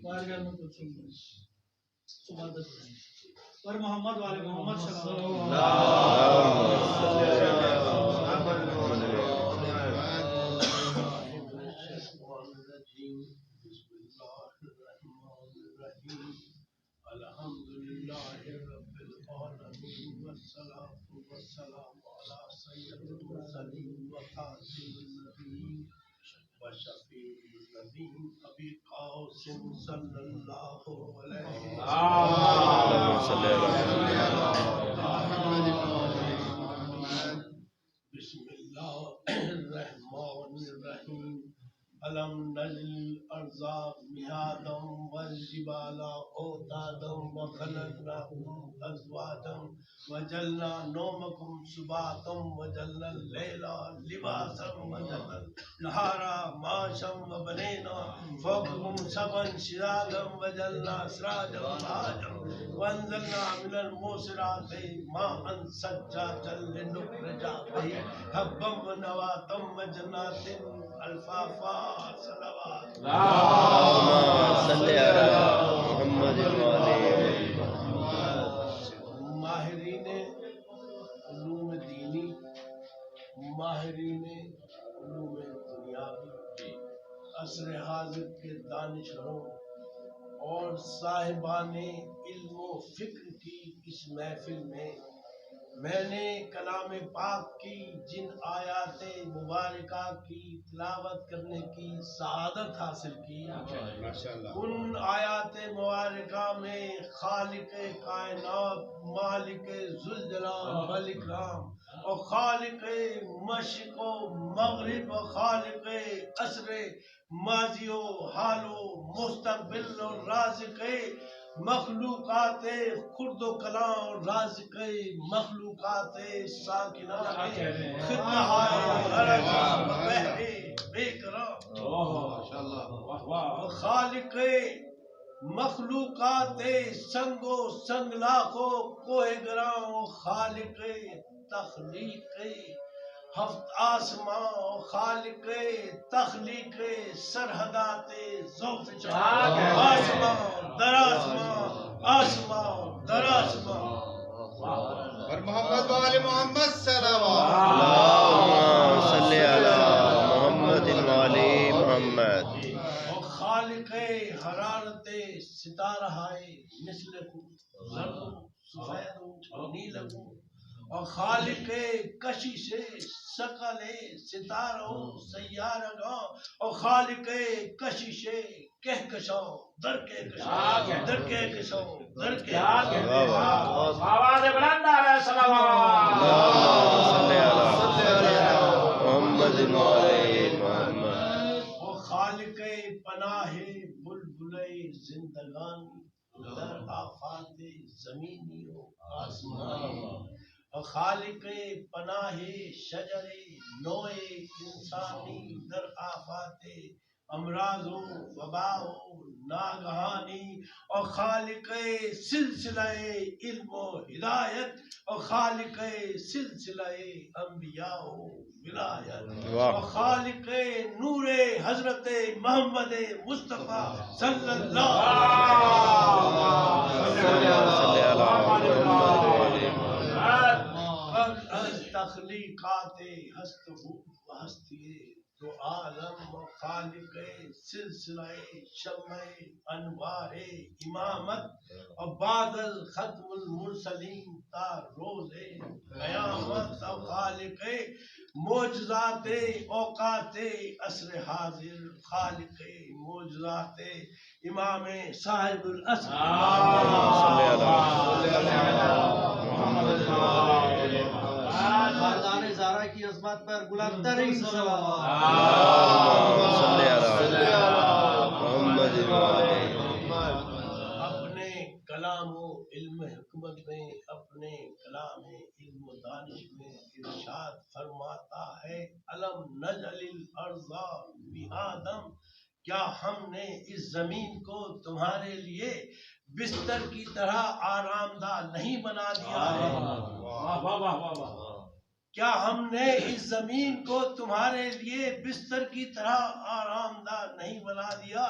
بارگاہ میں کچھ عبادت اور محمد والے محمد صلی اللہ ابی قاسم صلی اللہ علیہ بسم اللہ الرحمن الرحیم علم نجل الارض مہادا والجبال اوتادا وخلقناکم ازواجا وجعلنا نومکم سباتا وجعلنا اللیل لباسا وجعلنا النہار معاشا وبنینا فوقکم سبعا شدادا وجعلنا سراجا وهاجا وانزلنا من المعصرات ماء ثجاجا لنخرج به حبا ونباتا وجنات الفافا صلوات اللهم صل على محمد وعلى ماہرین علوم دینی، ماہرین علوم دنیاوی، عصر حاضر کے دانشوروں اور صاحبان علم و فکر کی اس محفل میں نے کلام پاک کی جن آیات مبارکہ کی تلاوت کرنے کی سعادت حاصل کی، ان آیات مبارکہ میں خالق کائنات، مالک ذوالجلال والاکرام اور خالق مشرق و مغرب و خالق عصر ماضی و حال و مستقبل و رازق مخلوقات خرد و کلاں اور رازق مخلوقات ساکنہ خطہ عرض و بحر بے قرار خالق مخلوقات سنگ و سنگلاخ و کوہ گراں خالق تخلیق ہفت آسمان خالق تخلیق سرحدات ذوف آسمان در آسمان آسمان در آسمان اور محمد وآل محمد صلوات اللهم صل على محمد وآل محمد اور خالق حرارت ستارہ مثل زرد سفید نیلم اور خالق کشش شکل ستاروں سیارگاں اور خالق کشش کہکشاں در کہکشاں در کہکشاں در کہکشاں آواز بلند علیہ السلام اللهم صل على محمد وآل محمد اور خالق پناہ بلبل زندگانی در آفات زمینی و آسمانی اور خالق پناہ شجر نوع انسانی در آفات امراض و وبا و ناگہانی اور خالق سلسلہ علم و ہدایت اور خالق سلسلہ انبیاء و ولایت اور خالق نور حضرت محمد مصطفیٰ صلی اللہ تخلیقات ہست و ہستی تو عالم و خالق سلسلہ شمع انوار امامت اور بعد ختم المرسلین تا روز قیامت اور خالق معجزات اوقات عصر حاضر خالق معجزات امام صاحب العصر خاندان زہرا کی عظمت پر بلند ترین صلوات اپنے کلام و علم حکمت میں اپنے کلام علم و دانش میں ارشاد فرماتا ہے علم نجعل الارض مہادا، کیا ہم نے اس زمین کو تمہارے لیے بستر کی طرح آرام دہ نہیں بنا دیا ہے؟ کیا ہم نے اس زمین کو تمہارے لیے بستر کی طرح آرام دہ نہیں بنا دیا؟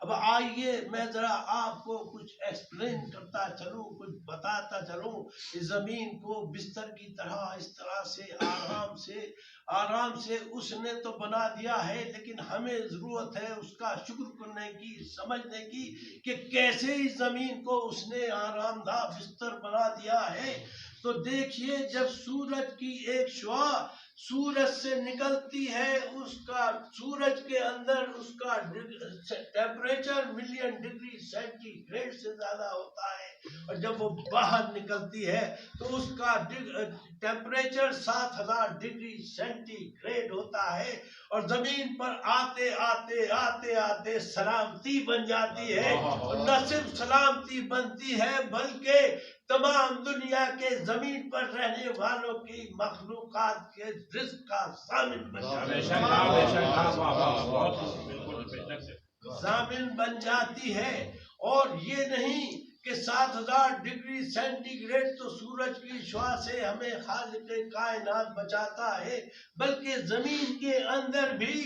اب آئیے میں ذرا آپ کو کچھ ایکسپلین کرتا چلوں، کچھ بتاتا چلوں۔ اس زمین کو بستر کی طرح اس طرح سے آرام سے اس نے تو بنا دیا ہے، لیکن ہمیں ضرورت ہے اس کا شکر کرنے کی، سمجھنے کی کہ کیسے اس زمین کو اس نے آرام دہ بستر بنا دیا ہے۔ تو دیکھیے، جب سورج کی ایک شعاع سورج سے نکلتی ہے، سورج کے اندر اس کا temperature million degree centigrade سے زیادہ ہوتا ہے، اور جب وہ باہر نکلتی ہے تو اس کا ٹیمپریچر 7000 ڈگری سینٹی گریڈ ہوتا ہے، اور زمین پر آتے آتے سلامتی بن جاتی ہے، اور نہ صرف سلامتی بنتی ہے بلکہ تمام دنیا کے زمین پر رہنے والوں کی مخلوقات کے رزق کا ضامن بن جاتی ہے۔ اور یہ نہیں کہ 7000 ڈگری سینٹی گریڈ تو سورج کی شعاع سے ہمیں خالق کائنات بچاتا ہے، بلکہ زمین کے اندر بھی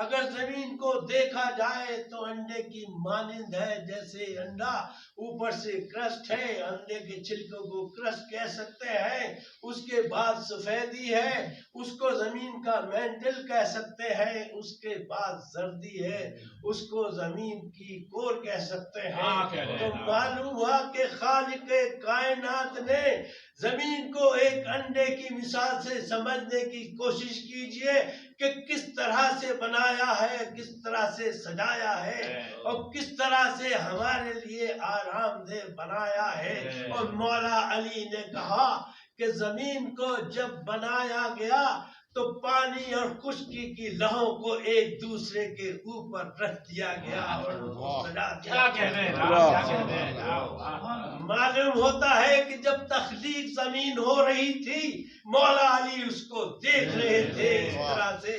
اگر زمین کو دیکھا جائے تو انڈے کی مانند ہے، جیسے انڈا اوپر سے کرسٹ ہے، انڈے کے چھلکوں کو کرسٹ کہہ سکتے ہیں، اس کے بعد سفیدی ہے، اس کو زمین کا مینٹل کہہ سکتے ہیں، اس کے بعد زردی ہے، اس کو زمین کی کور کہہ سکتے ہیں۔ تو معلوم ہوا کہ خالق کائنات نے زمین کو ایک انڈے کی مثال سے سمجھنے کی کوشش کیجئے کہ کس طرح سے بنایا ہے، کس طرح سے سجایا ہے، اور کس طرح سے ہمارے لیے آرام دہ بنایا ہے۔ اور مولا علی نے کہا کہ زمین کو جب بنایا گیا تو پانی اور خشکی کی لہوں کو ایک دوسرے کے اوپر رکھ دیا گیا اور سجا دیا گیا۔ معلوم ہوتا ہے کہ جب تخلیق زمین ہو رہی تھی مولا علی اس کو دیکھ رہے تھے۔ اس طرح سے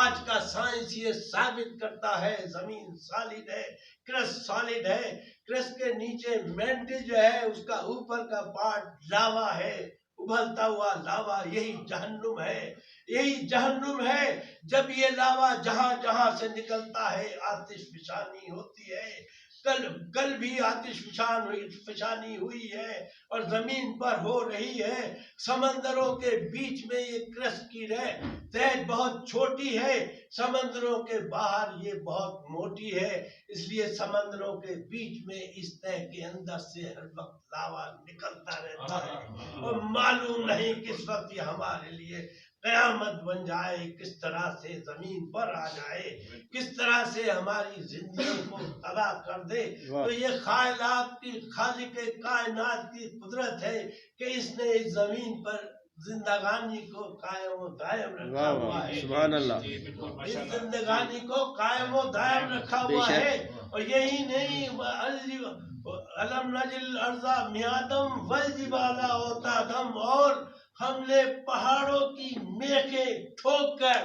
آج کا سائنس یہ ثابت کرتا ہے زمین سالڈ ہے، کرسٹ سالڈ ہے، کرسٹ کے نیچے مینٹل جو ہے اس کا اوپر کا پارٹ لاوا ہے، ابلتا ہوا لاوا، یہی جہنم ہے، یہی جہنم ہے۔ جب یہ لاوا جہاں جہاں سے نکلتا ہے آتش فشانی ہوتی ہے، کل بھی آتش فشانی ہوئی ہے اور زمین پر ہو رہی ہے۔ سمندروں کے بیچ میں یہ کرسٹ کی تہہ بہت چھوٹی ہے، سمندروں کے باہر یہ بہت موٹی ہے، اس لیے سمندروں کے بیچ میں اس تہہ کے اندر سے ہر وقت لاوا نکلتا رہتا ہے، اور معلوم نہیں کس وقت یہ ہمارے لیے قیامت بن جائے، کس طرح سے زمین پر آ جائے، کس طرح سے ہماری زندگی کو تباہ کر دے۔ تو یہ خالق کائنات کی قدرت ہے کہ اس نے اس زمین پر زندگانی کو قائم و دائم رکھا ہوا ہے، سبحان اللہ، اس زندگانی کو قائم و دائم رکھا ہوا ہے۔ اور یہی نہیں، علم نجل الارض مہادم والجبال اوتادم، اور ہم نے پہاڑوں کی میخیں ٹھوک کر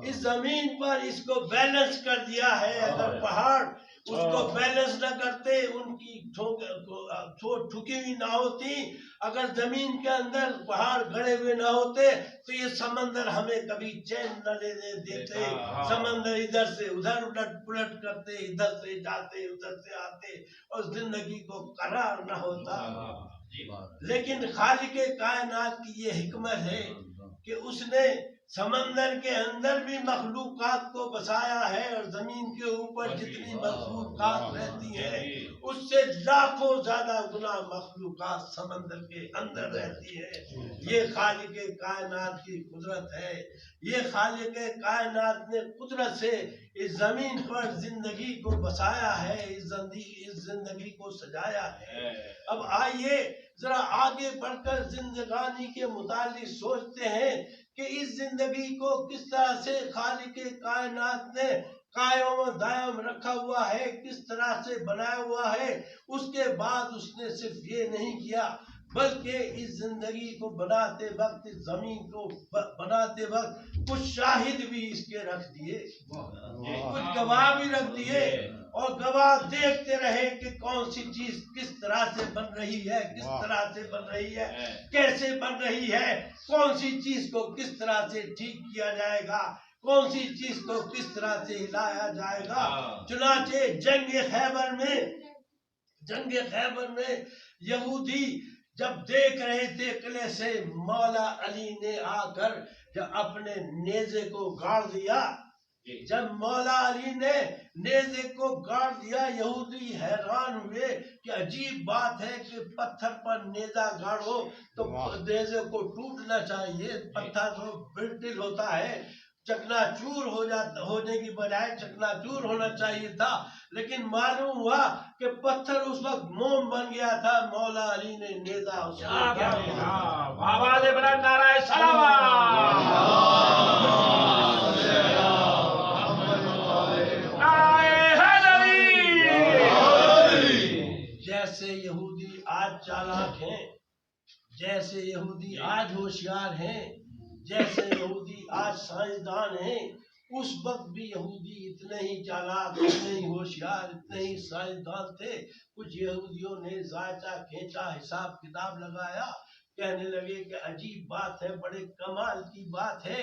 اس زمین پر اس کو بیلنس کر دیا ہے۔ اگر پہاڑ اس کو بیلنس نہ کرتے، ان کی ٹھکی ہوئی نہ ہوتی، اگر زمین کے اندر پہاڑ گڑے ہوئے نہ ہوتے تو یہ سمندر ہمیں کبھی چین نہ لینے دیتے، سمندر ادھر سے ادھر الٹ پلٹ کرتے، ادھر سے جاتے ادھر سے آتے، اور زندگی کو قرار نہ ہوتا۔ لیکن خالق کائنات کی یہ حکمت ہے کہ اس نے سمندر کے اندر بھی مخلوقات کو بسایا ہے، اور زمین کے اوپر جتنی مخلوقات رہتی ہیں اس سے لاکھوں زیادہ گنا مخلوقات سمندر کے اندر رہتی ہے۔ یہ خالق کائنات کی قدرت ہے، یہ خالق کائنات نے قدرت سے اس زمین پر زندگی کو بسایا ہے، اس زندگی کو سجایا ہے۔ اب آئیے ذرا آگے بڑھ کر زندگانی کے متعلق سوچتے ہیں کہ اس زندگی کو کس طرح سے خالق کائنات نے قائم و دائم رکھا ہوا ہے، کس طرح سے بنایا ہوا ہے۔ اس کے بعد اس نے صرف یہ نہیں کیا بلکہ اس زندگی کو بناتے وقت، اس زمین کو بناتے وقت کچھ شاہد بھی اس کے رکھ دیے، کچھ گواہ بھی رکھ دیے، اور گواہ دیکھتے رہے کہ کون سی چیز کس طرح سے بن رہی ہے، کس طرح سے بن رہی ہے، کیسے بن رہی ہے، کون سی چیز کو کس طرح سے ٹھیک کیا جائے گا، کون سی چیز کو کس طرح سے ہلایا جائے گا۔ چنانچہ جنگ خیبر میں یہودی جب دیکھ رہے تھے قلعے سے، مولا علی نے آ کر جب اپنے نیزے کو گاڑ دیا، جب مولا علی نے نیزے کو گاڑ دیا، یہودی حیران ہوئے کہ عجیب بات ہے کہ پتھر پر نیزہ گاڑو تو نیزے کو ٹوٹنا چاہیے، پتھر تو برٹل ہوتا ہے، چکنا چور ہونے کی بجائے چکنا چور ہونا چاہیے تھا، لیکن معلوم ہوا کہ پتھر اس وقت موم بن گیا تھا۔ مولا علی نے نیزہ اس کو گاڑ دیا۔ آواز بلند نعرہ سلام، جیسے یہودی آج چالاک ہیں، جیسے یہودی آج ہوشیار ہیں، جیسے یہودی آج سائنسدان ہیں، اس وقت بھی یہودی اتنے ہی چالاک، اتنے ہی ہوشیار، اتنے ہی سائنسدان تھے۔ کچھ یہودیوں نے ذائقہ کھینچا، حساب کتاب لگایا، کہنے لگے کہ عجیب بات ہے، بڑے کمال کی بات ہے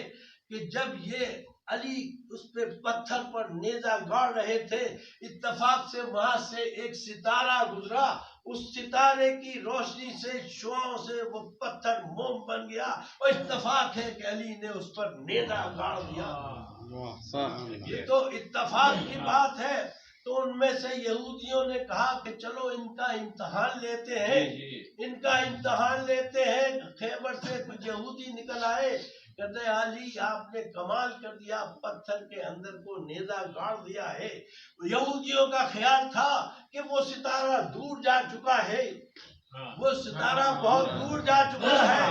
کہ جب یہ علی اس پہ پتھر پر نیزہ گاڑ رہے تھے، اتفاق سے وہاں سے ایک ستارہ گزرا، اس ستارے کی روشنی سے، شعاؤں سے وہ پتھر موم بن گیا، اور اتفاق ہے کہ علی نے اس پر نیزہ گاڑ دیا۔ یہ تو اتفاق کی بات ہے۔ تو ان میں سے یہودیوں نے کہا کہ چلو ان کا امتحان لیتے ہیں، ان کا امتحان لیتے ہیں۔ خیبر سے کچھ یہودی نکل آئے، کہتے ہیں علی آپ نے کمال کر دیا، پتھر کے اندر کو نیزہ گاڑ دیا ہے۔ یہودیوں کا خیال تھا کہ وہ ستارہ دور جا چکا ہے، وہ ستارہ بہت دور جا چکا ہے،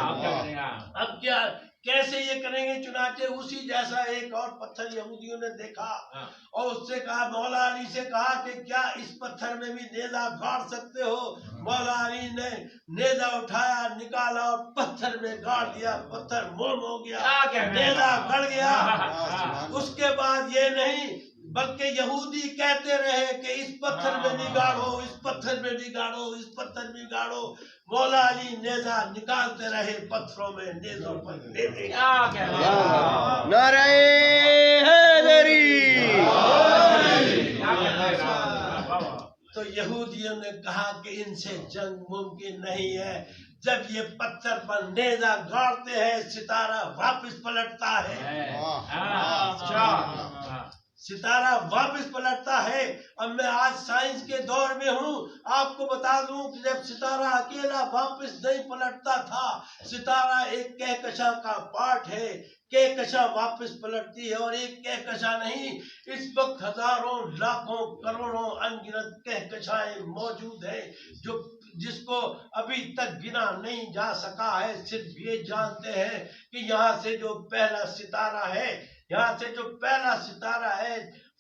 اب کیا کیسے یہ کریں گے؟ چنانچہ اسی جیسا ایک اور پتھر یہودیوں نے دیکھا اور اس سے کہا، مولا علی سے کہا کہ کیا اس پتھر میں بھی نیزہ گاڑ سکتے ہو؟ مولا علی نے نیزہ اٹھایا، نکالا اور پتھر میں گاڑ دیا، پتھر موم ہو گیا، نیزہ گڑ گیا۔ اس کے بعد یہ نہیں بلکہ یہودی کہتے رہے کہ اس پتھر میں نہیں گاڑو، اس پتھر میں نہیں گاڑو، اس پتھر میں گاڑو۔ مولا علی نیزہ نکالتے رہے پتھروں میں، نیزوں پر نیزے۔ نعرہ حیدری۔ تو یہودیوں نے کہا کہ ان سے جنگ ممکن نہیں ہے۔ جب یہ پتھر پر نیزہ گاڑتے ہیں، ستارہ واپس پلٹتا ہے، ستارہ واپس پلٹتا ہے۔ اب میں آج سائنس کے دور میں ہوں، آپ کو بتا دوں کہ جب ستارہ اکیلا واپس نہیں پلٹتا تھا، ستارہ ایک کہکشاں کا پارٹ ہے، کہکشاں واپس پلٹتی ہے، اور ایک کہکشاں نہیں، اس وقت ہزاروں، لاکھوں، کروڑوں انگنت کہکشائیں موجود ہیں، جس کو ابھی تک گنا نہیں جا سکا ہے۔ صرف یہ جانتے ہیں کہ یہاں سے جو پہلا ستارہ ہے، یہاں سے جو پہلا ستارہ ہے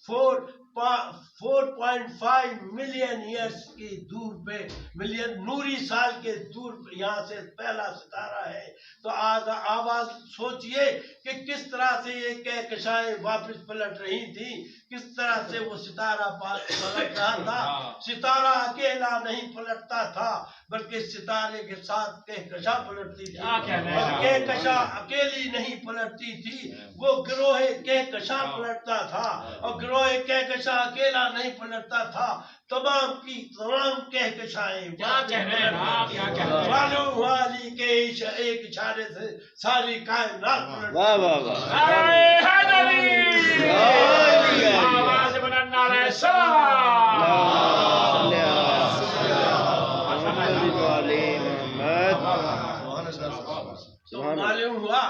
4.5 ملین ایئرس کی دور پہ، ملین نوری سال کے دور پہ یہاں سے پہلا ستارہ ہے۔ تو آواز سوچئے کہ کس طرح سے یہ کہکشائیں واپس پلٹ رہی تھی، کس طرح سے وہ ستارہ پلٹ رہا تھا۔ ستارہ اکیلا نہیں پلٹتا تھا، بلکہ ستارے کے ساتھ کہکشاں پلٹتی تھی، اور کہکشاں اکیلی نہیں پلٹتی تھی، وہ گروہ کہکشاں پلٹتا تھا، اور گروہ کہکشاں اکیلا نہیں پلٹتا تھا، تمام کی تمام کہکشائیں معلوم ہوا علی کے ایک اشارے سے ساری کائنات پلٹ۔ واہ واہ واہ۔ آواز بلند نعرہ سلام۔ معلوم ہوا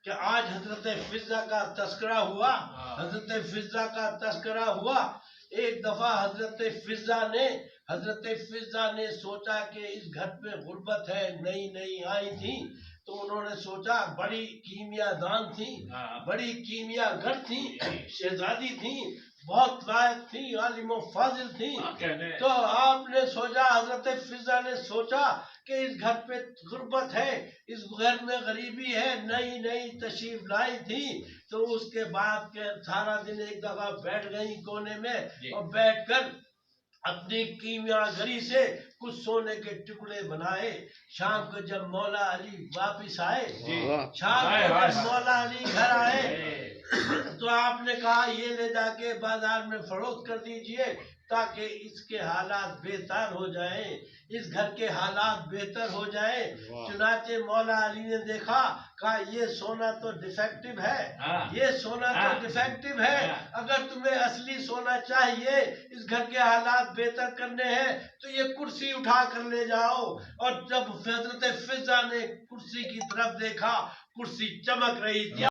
کہ آج حضرت فضا کا تذکرہ ہوا، حضرت فضا کا تذکرہ ہوا۔ ایک دفعہ حضرت فضا نے سوچا کہ اس گھر پہ غربت ہے، نئی نئی آئی تھی، تو انہوں نے سوچا، بڑی کیمیا دان تھی، بڑی کیمیا گر تھی، شہزادی تھی، بہت لائق تھی، عالم و فاضل تھی۔ تو آپ نے سوچا، حضرت فضا نے سوچا کہ اس گھر پہ غربت ہے، اس گھر میں غریبی ہے، نئی نئی تشریف لائی تھی، تو اس کے بعد کے سارا دن ایک دفعہ بیٹھ گئی کونے میں اور بیٹھ کر اپنی کیمیا گری سے کچھ سونے کے ٹکڑے بنائے. شام کو جب مولا علی واپس آئے، شام کو جب مولا علی گھر آئے تو آپ نے کہا یہ لے جا کے بازار میں فروخت کر دیجئے تاکہ اس کے حالات بہتر ہو جائیں، اس گھر کے حالات بہتر ہو جائیں. چنانچہ مولا علی نے دیکھا، کہا یہ سونا تو ڈیفیکٹو ہے، یہ سونا تو ڈیفیکٹو ہے، اگر تمہیں اصلی سونا چاہیے، اس گھر کے حالات بہتر کرنے ہیں تو یہ کرسی اٹھا کر لے جاؤ. اور جب حضرت فضہ نے کرسی کی طرف دیکھا، کرسی چمک رہی تھی.